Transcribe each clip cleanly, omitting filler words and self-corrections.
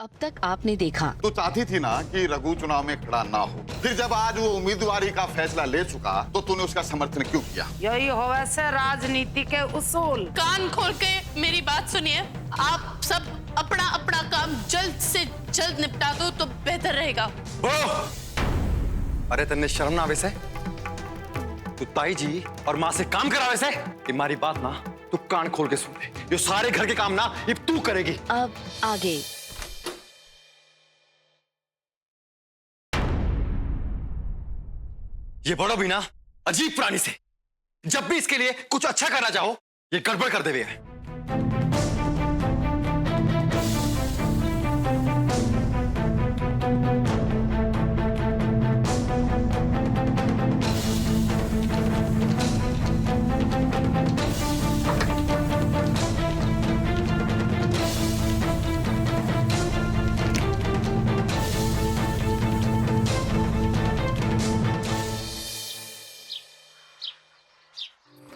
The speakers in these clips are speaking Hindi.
अब तक आपने देखा। तू चाहती थी ना कि रघु चुनाव में खड़ा ना हो, फिर जब आज वो उम्मीदवारी का फैसला ले चुका तो तूने उसका समर्थन क्यों किया? यही हो वैसे राजनीति के उसूल। कान खोल के मेरी बात सुनिए। आप सब अपना अपना काम जल्द से जल्द निपटा दो तो बेहतर रहेगा। अरे तन्ने शर्म ना आवे से? तू ताई जी और माँ से काम करावे से? तुम्हारी बात ना तू कान खोल के सुन ले। ये सारे घर के काम ना ये तू करेगी। अब आगे। ये बड़ो भी ना अजीब प्राणी से, जब भी इसके लिए कुछ अच्छा करना चाहो ये गड़बड़ कर देवे है।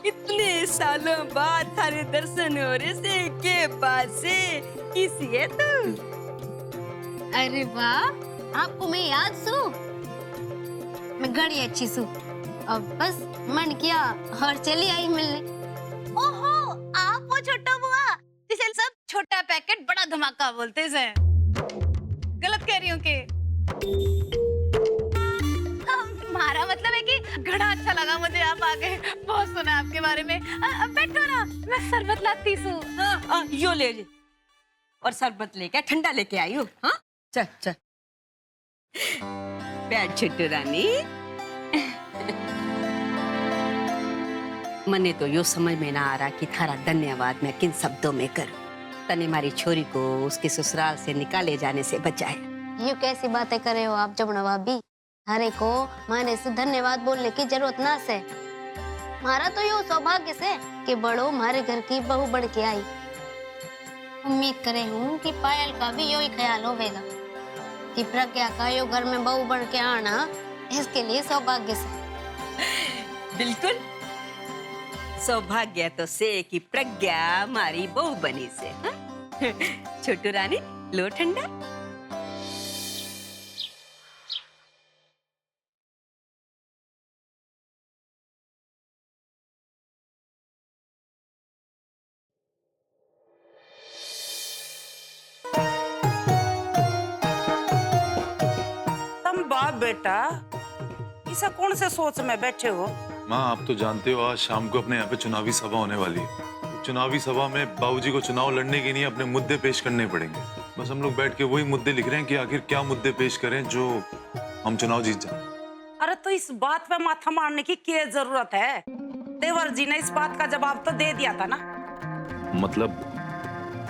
इतने सालों बाद थारे दर्शन हो रहे से के पास से किसी है तू? अरे वाह, आपको मैं याद सू। मैं घड़ी अच्छी सू। अब बस मन किया और चली आई मिलने। ओहो, आप वो छोटा बुआ जिसे सब छोटा पैकेट बड़ा धमाका बोलते हैं। गलत कह रही हूँ कि हमारा मतलब है कि घड़ा अच्छा लगा मुझे, आप आ गए। बहुत सुना आपके बारे में। बैठो ना, मैं शरबत लाती हूँ। यो ले ले और शरबत लेके ठंडा लेके आई हूँ। हाँ चल चल बैठ छोटू रानी। मने तो यो समझ में ना आ रहा कि थारा धन्यवाद मैं किन शब्दों में करूं। तने मारी छोरी को उसके ससुराल से निकाले जाने से बचाया। ये कैसी बातें करे हो आप जमुना भाभी? हरे को माने से धन्यवाद बोलने की जरूरत ना से। हमारा तो यो सौभाग्य से कि बड़ो हमारे घर की बहू बन के आई। उम्मीद करे हूँ कि पायल का भी यो ही ख्याल होवेगा कि प्रज्ञा का यो घर में बहू बन के आना इसके लिए सौभाग्य से। बिल्कुल सौभाग्य तो से कि प्रज्ञा हमारी बहू बनी से। हाँ? छोटू रानी लो ठंडा। तुम बाप बेटा इसे कौन से सोच में बैठे हो? माँ आप तो जानते हो आज शाम को अपने यहाँ पे चुनावी सभा होने वाली है। चुनावी सभा में बाबूजी को चुनाव लड़ने के लिए अपने मुद्दे पेश करने पड़ेंगे। बस हम लोग बैठ के वही मुद्दे लिख रहे हैं कि आखिर क्या मुद्दे पेश करें जो हम चुनाव जीत जाए। अरे तो इस बात पे माथा मारने की क्या जरूरत है? देवर जी ने इस बात का जवाब तो दे दिया था ना। मतलब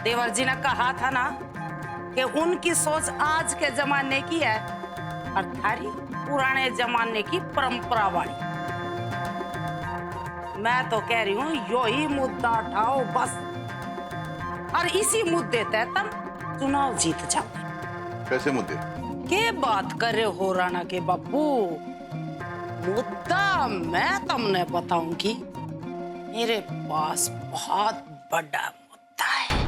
देवर जी ने कहा था ना कि उनकी सोच आज के जमाने की है और थारी पुराने जमाने की परंपरा वाली। मैं तो कह रही हूँ यो ही मुद्दा उठाओ बस, और इसी मुद्दे तय तुम चुनाव जीत जाओ। कैसे मुद्दे? के बात कर रहे हो राणा के बापू? मुद्दा मैं तुमने बताऊंगी। मेरे पास बहुत बड़ा मुद्दा है।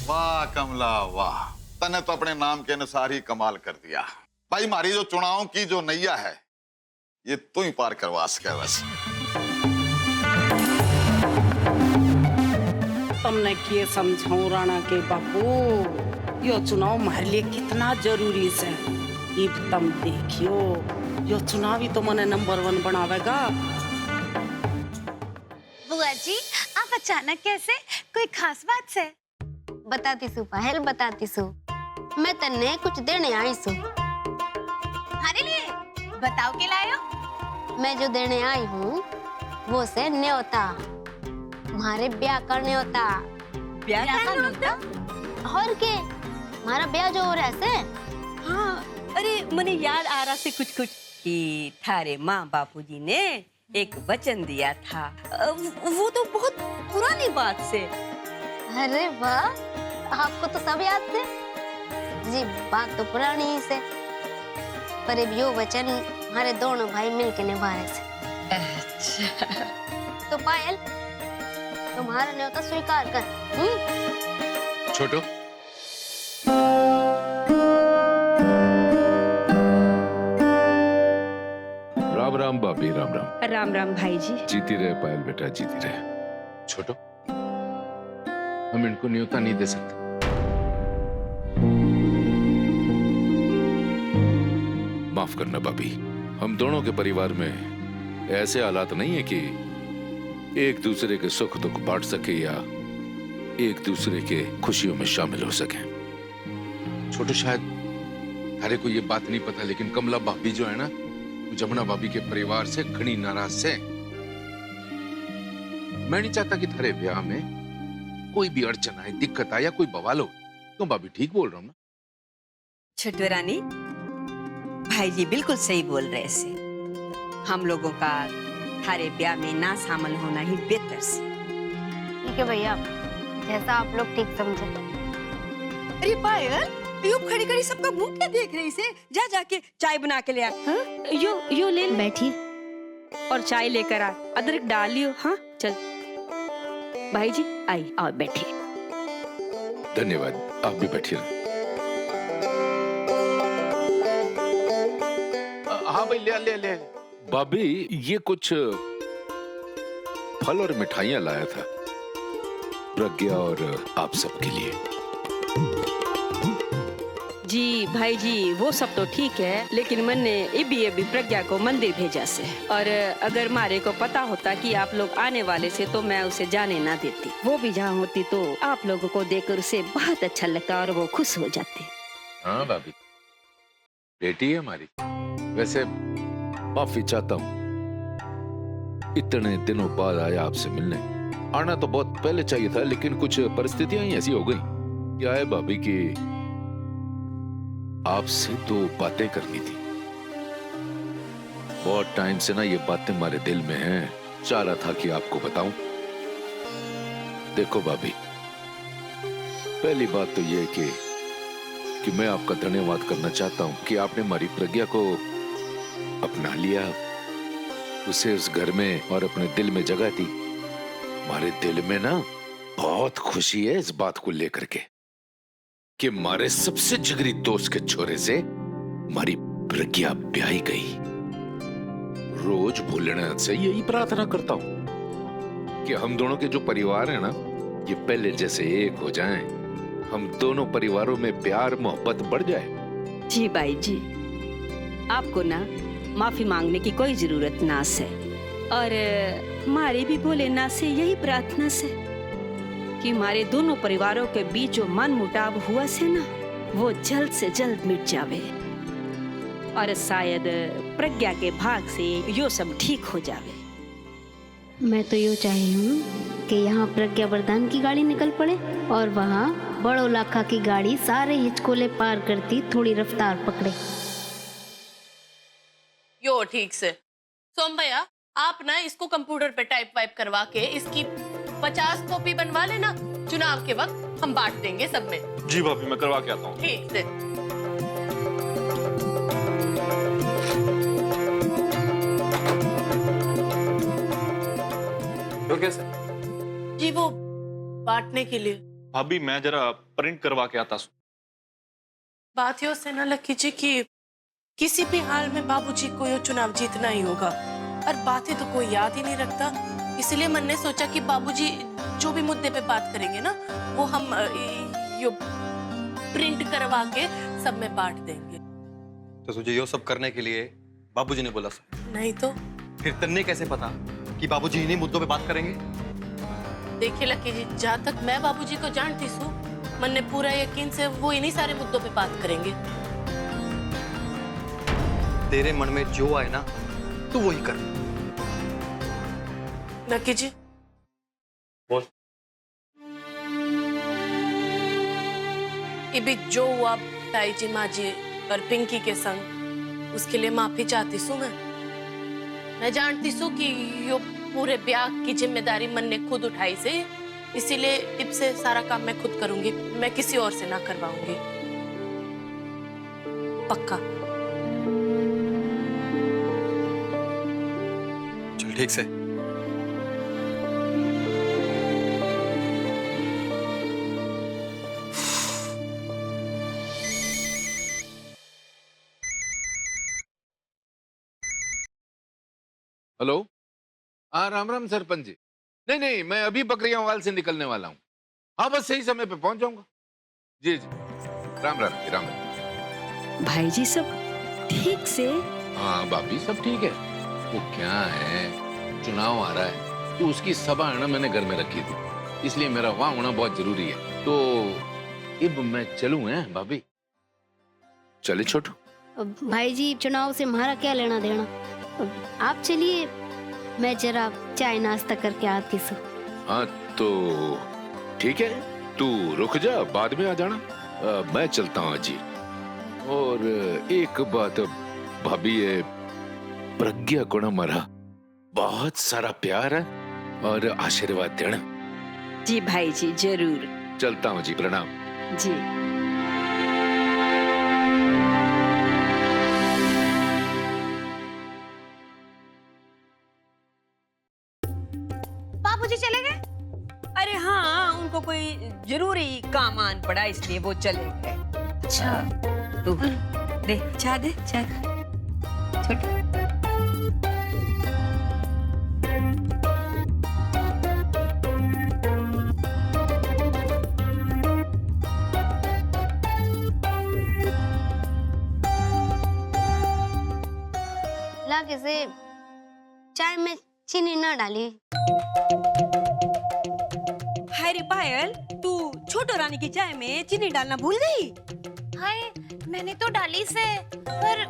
वाह कमला वाह, तने तो अपने नाम के अनुसार ही कमाल कर दिया भाई। हमारी जो चुनाव की जो नैया है ये तू ही पार करवा सके। बस तुमने किए समझाऊं राणा के बापू, यो चुनाव हमारे लिए कितना जरूरी है। अब तुम देखियो यो चुनाव ही तो मने नंबर 1 बनावेगा। बुआ जी आप अचानक कैसे? कोई खास बात से? बताती सू पहल बताती सू। मैं तन्ने कुछ देने आई सू। हमारे लिए? बताओ के लाए हो? मैं जो देने आई हूँ वो से न्योता, तुम्हारे ब्याह का न्योता। ब्याह का न्योता? और के हमारा ब्याह जो हो रहा है से। हाँ अरे मने याद आ रहा से कुछ कुछ कि थारे माँ बापूजी ने एक वचन दिया था। वो तो बहुत पुरानी बात से। अरे वाह, आपको तो सब याद थे जी। बात तो पुरानी ही से, पर अब यो वचन हमारे दोनों भाई मिलके निभा रहे थे। अच्छा। तो पायल, तुम्हारा न्योता स्वीकार कर। छोटो, राम राम भाभी, राम राम। राम राम भाई जी। जीती रहे पायल बेटा, जीती रहे। छोटो, हम इनको न्योता नहीं दे सकते। माफ करना भाभी, हम दोनों के परिवार में ऐसे हालात नहीं है कि एक दूसरे के सुख दुख बांट सके या एक दूसरे के खुशियों में शामिल हो सके। छोटो, शायद थारे को ये बात नहीं पता, लेकिन कमला भाभी जो है ना, जमुना भाभी के परिवार से घनी नाराज से। मैं नहीं चाहता कि थारे ब्याह में कोई भी अड़चन आए, दिक्कत आए या कोई बवाल हो। तो भाभी ठीक बोल रहा हूँ ना? छोटू रानी, भाई जी बिल्कुल सही बोल रहे से। हम लोगों का थारे ब्याह में ना शामिल होना ही बेहतर से। ठीक है भैया, जैसा आप लोग ठीक समझे। अरे पायल, यो खड़ी खड़ी सबका मुंह क्या देख रही से? जा जाके चाय बना के ले आ। हाँ? यो ले बैठिए और चाय लेकर आ, अदरक डालियो। हाँ चल भाई जी, आई आओ बैठिए। धन्यवाद, आप भी बैठिए। हाँ भाई, ले ले ले। भाभी, ये कुछ फल और मिठाइयां लाया था प्रज्ञा और आप सबके लिए। जी भाई जी, वो सब तो ठीक है, लेकिन मैंने अभी प्रज्ञा को मंदिर भेजा से, और अगर मारे को पता होता कि आप लोग आने वाले से तो मैं उसे जाने ना देती। वो भी जहाँ होती तो आप लोगों को देखकर उसे बहुत अच्छा लगता और वो खुश हो जाती। हाँ भाभी, बेटी है हमारी। वैसे माफी चाहता हूँ, इतने दिनों बाद आया आपसे मिलने। आना तो बहुत पहले चाहिए था, लेकिन कुछ परिस्थितियां ही ऐसी हो गई। क्या है भाभी कि आपसे दो बातें करनी थी। बहुत टाइम से ना ये बातें हमारे दिल में हैं, चाह रहा था कि आपको बताऊं। देखो भाभी, पहली बात तो ये है कि मैं आपका धन्यवाद करना चाहता हूं कि आपने हमारी प्रज्ञा को अपना लिया, उसे उस घर में और अपने दिल में जगह दी। हमारे दिल में ना बहुत खुशी है इस बात को लेकर के कि हमारे सबसे जिगरी दोस्त के छोरे से हमारी प्रज्ञा ब्याही गई। रोज भूलने से यही प्रार्थना करता हूं कि हम दोनों के जो परिवार है ना, ये पहले जैसे एक हो जाएं। हम दोनों परिवारों में प्यार मोहब्बत बढ़ जाए। जी भाई जी, आपको ना माफी मांगने की कोई जरूरत ना से, और हमारे भी भोलेनाथ से यही प्रार्थना से कि हमारे दोनों परिवारों के बीच जो मन मुटाव हुआ से ना, वो जल्द से जल्द मिट जावे, और शायद प्रज्ञा के भाग से यो सब ठीक हो जावे। मैं तो यो चाही हूँ कि यहाँ प्रज्ञा वरदान की गाड़ी निकल पड़े और वहाँ बड़ो लाखा की गाड़ी सारे हिचकोले पार करती थोड़ी रफ्तार पकड़े। यो ठीक से। सोम भैया, आप ना इसको कंप्यूटर पे टाइप वाइप करवा के इसकी 50 कॉपी बनवा लेना। चुनाव के वक्त हम बांट देंगे सब में। जी भाभी, मैं करवा के आता हूँ। ठीक से। तो कैसे? जी वो बांटने के लिए। भाभी, मैं जरा प्रिंट करवा के आता हूँ। बात यो से ना लक्की जी की किसी भी हाल में बाबूजी को ये चुनाव जीतना ही होगा, और बातें तो कोई याद ही नहीं रखता। इसलिए मैंने सोचा कि बाबूजी जो भी मुद्दे पे बात करेंगे ना, वो हम यो प्रिंट करवा के सब में बांट देंगे। तो तुझे ये सब करने के लिए बाबूजी ने बोला था? नहीं तो फिर तन्ने कैसे पता कि बाबूजी इन्हीं मुद्दों पे बात करेंगे? देखिए लक्की जी, जहाँ तक मैं बाबूजी को जानती हूँ, मैंने पूरा यकीन से वो इन्हीं सारे मुद्दों पे बात करेंगे। तेरे मन में जो आए ना, तू वही कर। लक्की जी, बोल। इबी जो हुआ ताई जी, माँ जी और पिंकी के संग, उसके लिए माफी चाहती हूँ मैं। मैं जानती सू कि यो पूरे ब्याह की जिम्मेदारी मन ने खुद उठाई से, इसीलिए अब से सारा काम मैं खुद करूंगी, मैं किसी और से ना करवाऊंगी, पक्का। चल ठीक से। हेलो। हाँ, राम राम सरपंच जी। नहीं नहीं, मैं अभी बकरियावाल से निकलने वाला हूँ। हाँ, बस सही समय पे पहुंच जाऊंगा। जी जी, राम राम जी, राम राम। भाई जी सब ठीक से? हाँ भाभी, सब ठीक है। वो क्या है, चुनाव आ रहा है तो उसकी सभा है ना, मैंने घर में रखी थी, इसलिए मेरा वहां होना बहुत जरूरी है। तो अब मैं चलूं हैं भाभी? चले छोटू। भाई जी, चुनाव से हमारा क्या लेना देना, आप चलिए, मैं जरा चाय नाश्ता करके आती हूँ। हाँ तो ठीक है, तू रुक जा, बाद में आ जाना। मैं चलता हूँ जी। और एक बात भाभी, ये प्रज्ञा को ना हमारा बहुत सारा प्यार है और आशीर्वाद देना। जी भाई जी, जरूर। चलता हूँ जी, प्रणाम जी। बाबूजी चले गए? अरे हाँ, उनको कोई जरूरी काम आन पड़ा इसलिए वो चले गए। अच्छा, तू दे चाय, दे चाय। छोटे लागे से चाय में चीनी ना डाली। हैरी पायल, तू छोटो रानी की चाय में चीनी डालना भूल गई? हाय, मैंने तो डाली से, पर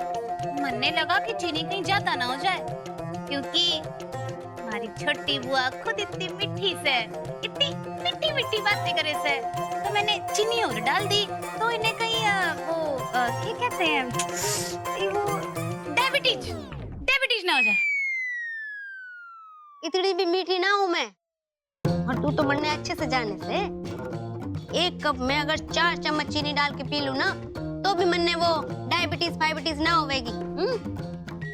मन ने लगा कि चीनी कहीं ज्यादा ना हो जाए, क्योंकि हमारी छोटी बुआ खुद इतनी मिठी से, इतनी मिठी मिठी बातें करे से, तो मैंने चीनी और डाल दी, तो इन्हें कहीं वो क्या कहते हैं, वो डायबिटीज ना हो जाए। इतनी भी मीठी ना हूँ मैं, और तू तो मन्ने अच्छे से जाने से, एक कप में अगर 4 चम्मच चीनी डाल के पी लूं ना, तो भी मन्ने वो डायबिटीज ना होवेगी।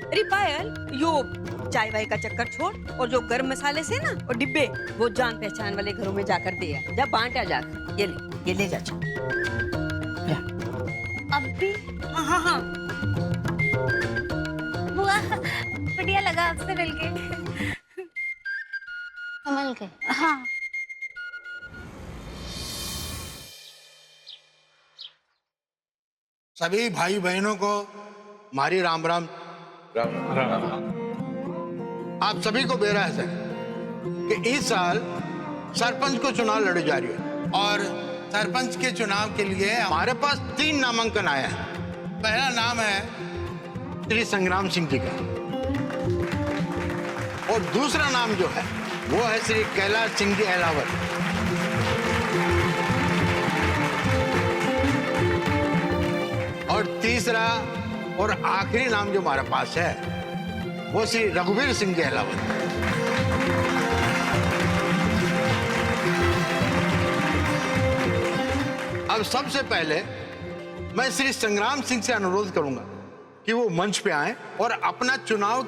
अरे पायल, यो चाय वाय का चक्कर छोड़ और जो गर्म मसाले से ना और डिब्बे, वो जान पहचान वाले घरों में जाकर दे आ, जा बांटा जाकर। ये ले जा। अब भी? हाँ। बुआ, बढ़िया लगा आपसे मिलके। कमल के। हाँ। सभी भाई बहनों को मारी राम राम। आप सभी को बेरा है सर कि इस साल सरपंच को चुनाव लड़े जा रही है, और सरपंच के चुनाव के लिए हमारे पास 3 नामांकन आए हैं। पहला नाम है श्री संग्राम सिंह जी का, और दूसरा नाम जो है वो है श्री कैलाश सिंह जी अहलावत। और तीसरा और आखिरी नाम जो हमारे पास है वो श्री रघुवीर सिंह जी अहलावत। अब सबसे पहले मैं श्री संग्राम सिंह से अनुरोध करूंगा कि वो मंच पे आएं और अपना चुनाव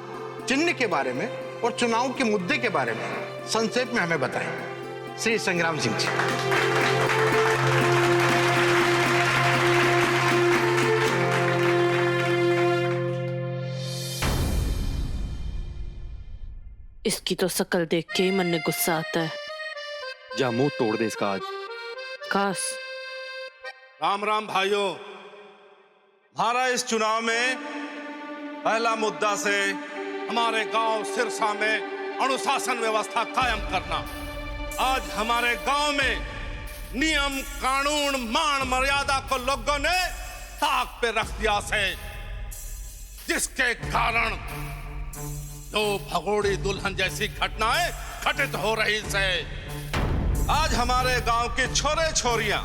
चिन्ह के बारे में और चुनाव के मुद्दे के बारे में संक्षेप में हमें बताएं। श्री संग्राम सिंह जी। इसकी तो शकल देख के ही मन में गुस्सा आता है। जा मुंह तोड़ दे इसका आज। काश। राम राम भाइयों, हमारा इस चुनाव में पहला मुद्दा से हमारे गांव सिरसा में अनुशासन व्यवस्था कायम करना। आज हमारे गांव में नियम कानून मान मर्यादा को लोगों ने ताक पे रख दिया से, जिसके कारण दो भगोड़ी दुल्हन जैसी घटनाएं घटित हो रही से। आज हमारे गांव के छोरे छोरियां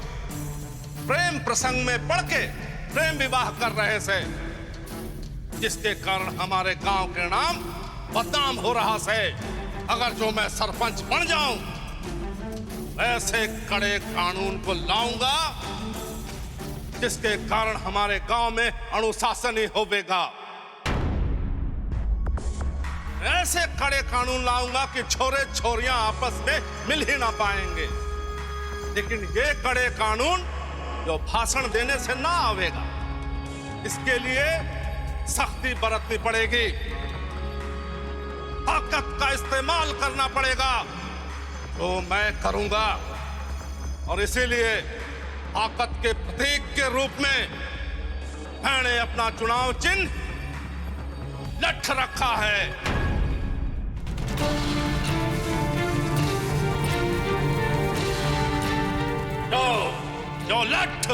प्रेम प्रसंग में पड़ के प्रेम विवाह कर रहे से, जिसके कारण हमारे गांव के नाम बदनाम हो रहा से। अगर जो मैं सरपंच बन जाऊं, ऐसे कड़े कानून को लाऊंगा जिसके कारण हमारे गांव में अनुशासन ही होवेगा। ऐसे कड़े कानून लाऊंगा कि छोरे छोरियां आपस में मिल ही ना पाएंगे। लेकिन ये कड़े कानून जो भाषण देने से ना आवेगा, इसके लिए सख्ती बरतनी पड़ेगी, ताकत का इस्तेमाल करना पड़ेगा, जो मैं करूंगा। और इसीलिए ताकत के प्रतीक के रूप में मैंने अपना चुनाव चिन्ह लठ रखा है। जो लठ।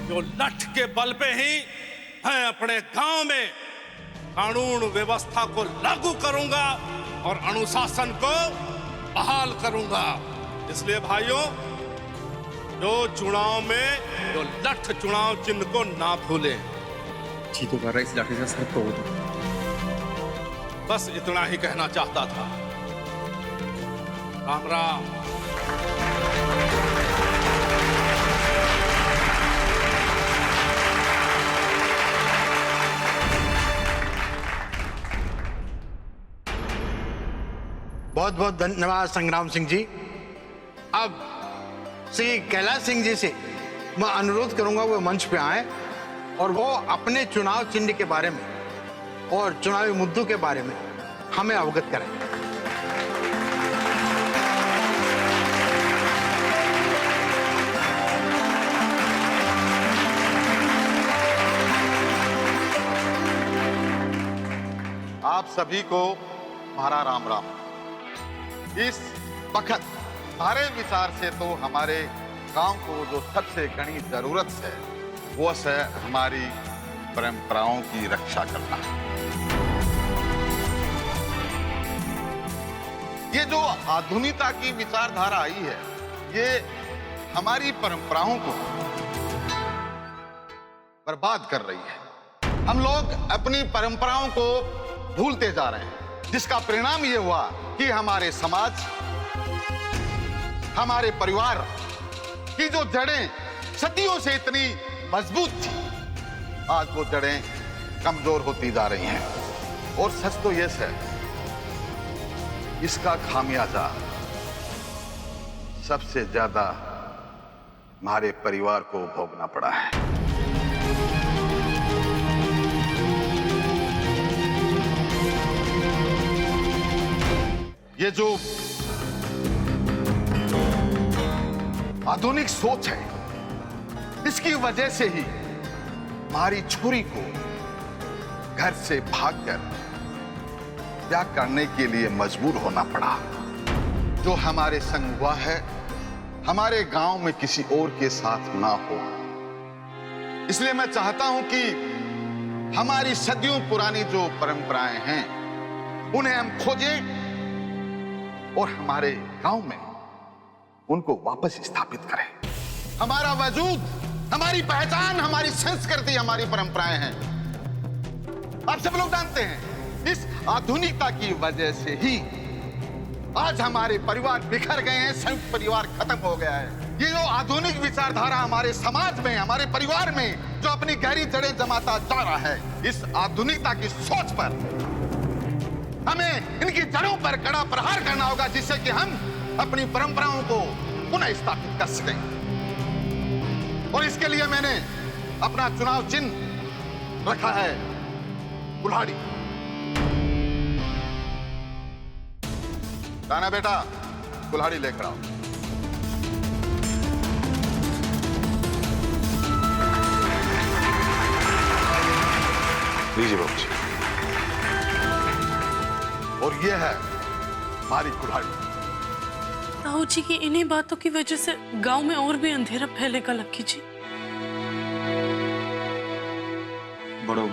जो लठ के बल पे ही मैं अपने गांव में कानून व्यवस्था को लागू करूंगा और अनुशासन को बहाल करूंगा। इसलिए भाइयों, जो चुनाव में जो लठ चुनाव चिन्ह को ना भूलें। जी तो कर रहा, इस लाठी से सर तोड़ दो। बस इतना ही कहना चाहता था। राम राम। बहुत बहुत धन्यवाद संग्राम सिंह जी। अब श्री कैलाश सिंह जी से मैं अनुरोध करूंगा वो मंच पे आए और वो अपने चुनाव चिन्ह के बारे में और चुनावी मुद्दों के बारे में हमें अवगत करें। आप सभी को हमारा राम राम। इस वक्त हमारे विचार से तो हमारे गांव को जो सबसे घनी जरूरत है वो है हमारी परंपराओं की रक्षा करना। ये जो आधुनिकता की विचारधारा आई है, ये हमारी परंपराओं को बर्बाद कर रही है। हम लोग अपनी परंपराओं को भूलते जा रहे हैं, जिसका परिणाम ये हुआ कि हमारे समाज, हमारे परिवार की जो जड़ें सदियों से इतनी मजबूत थी, आज वो जड़ें कमजोर होती जा रही हैं। और सच तो ये है, इसका खामियाजा सबसे ज्यादा हमारे परिवार को भोगना पड़ा है। ये जो आधुनिक सोच है, इसकी वजह से ही हमारी छोरी को घर से भागकर ब्याह करने के लिए मजबूर होना पड़ा। जो हमारे संग हुआ है, हमारे गांव में किसी और के साथ ना हो। इसलिए मैं चाहता हूं कि हमारी सदियों पुरानी जो परंपराएं हैं, उन्हें हम खोजें और हमारे गांव में उनको वापस स्थापित करें। हमारा वजूद, हमारी पहचान, हमारी संस्कृति, हमारी परंपराएं हैं। आप सब लोग जानते हैं, इस आधुनिकता की वजह से ही आज हमारे परिवार बिखर गए हैं, संयुक्त परिवार खत्म हो गया है। ये जो आधुनिक विचारधारा हमारे समाज में, हमारे परिवार में जो अपनी गहरी जड़ें जमाता जा रहा है, इस आधुनिकता की सोच पर हमें इनकी जड़ों पर कड़ा प्रहार करना होगा, जिससे कि हम अपनी परंपराओं को पुनः स्थापित कर सकें। और इसके लिए मैंने अपना चुनाव चिन्ह रखा है कुल्हाड़ी। ताना बेटा, कुल्हाड़ी लेकर आओ। लीजिए बाबूजी। और ये है हमारी कुल्हाड़ी। ताऊ जी की इन्हीं बातों की वजह से गांव में और भी अंधेरा फैलेगा लक्की जी। बड़ो,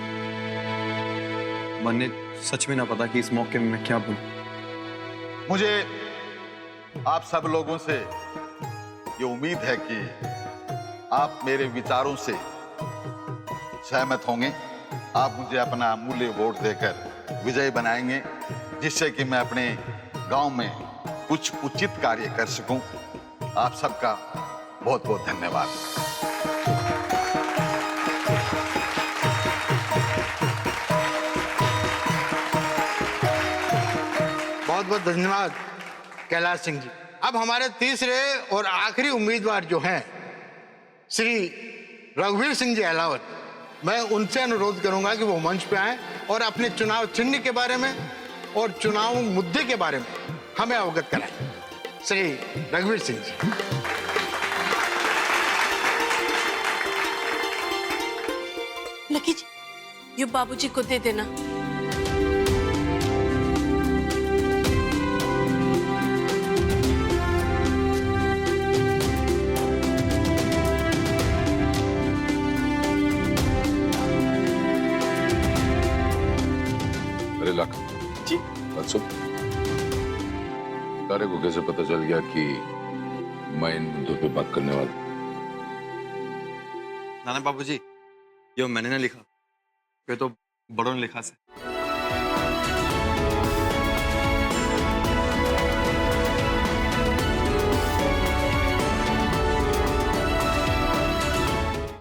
मन ने सच में ना पता कि इस मौके में मैं क्या बोलूं। मुझे आप सब लोगों से ये उम्मीद है कि आप मेरे विचारों से सहमत होंगे, आप मुझे अपना अमूल्य वोट देकर विजयी बनाएंगे, जिससे कि मैं अपने गांव में कुछ उचित कार्य कर सकूं। आप सबका बहुत बहुत धन्यवाद। बहुत बहुत धन्यवाद कैलाश सिंह जी। अब हमारे तीसरे और आखिरी उम्मीदवार जो हैं श्री रघुवीर सिंह जी अहलावत, मैं उनसे अनुरोध करूंगा कि वो मंच पे आए और अपने चुनाव चिन्ह के बारे में और चुनाव मुद्दे के बारे में हमें अवगत कराएं। श्री रघुवीर सिंह जी। लकी जी, ये बाबूजी को दे देना। अरे लाखन जी, बात सुन। तारे को कैसे पता चल गया कि मैं इन मुद्दों पे बात करने वाला? नाना बाबूजी, ये मैंने ना लिखा, ये तो बड़ों ने लिखा से।